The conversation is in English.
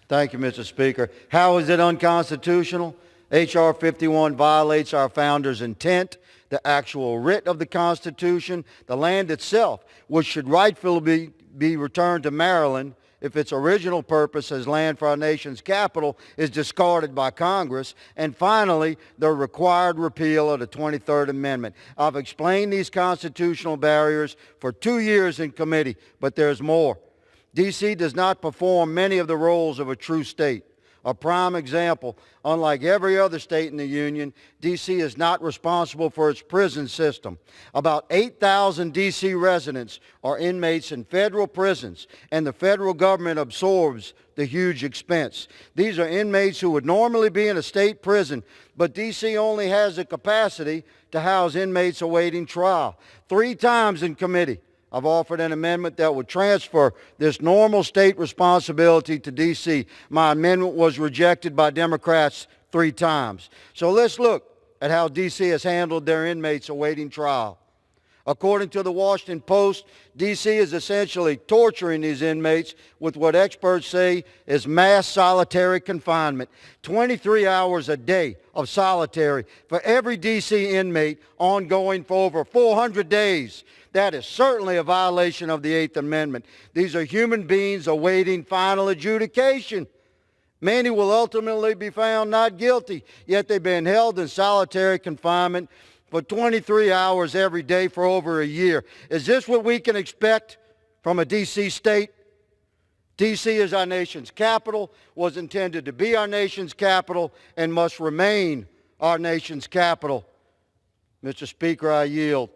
Thank you, Mr. Speaker. How is it unconstitutional? H.R. 51 violates our founders' intent, the actual writ of the Constitution, the land itself, which should rightfully be returned to Maryland if its original purpose as land for our nation's capital is discarded by Congress, and finally, the required repeal of the 23rd Amendment. I've explained these constitutional barriers for 2 years in committee, but there's more. D.C. does not perform many of the roles of a true state. A prime example, unlike every other state in the Union, D.C. is not responsible for its prison system. About 8,000 D.C. residents are inmates in federal prisons, and the federal government absorbs the huge expense. These are inmates who would normally be in a state prison, but D.C. only has the capacity to house inmates awaiting trial. 3 times in committee, I've offered an amendment that would transfer this normal state responsibility to D.C. My amendment was rejected by Democrats 3 times. So let's look at how D.C. has handled their inmates awaiting trial. According to the Washington Post, D.C. is essentially torturing these inmates with what experts say is mass solitary confinement. 23 hours a day of solitary for every D.C. inmate, ongoing for over 400 days. That is certainly a violation of the 8th Amendment. These are human beings awaiting final adjudication. Many will ultimately be found not guilty, yet they've been held in solitary confinement for 23 hours every day for over a year. Is this what we can expect from a D.C. state? D.C. is our nation's capital, was intended to be our nation's capital, and must remain our nation's capital. Mr. Speaker, I yield.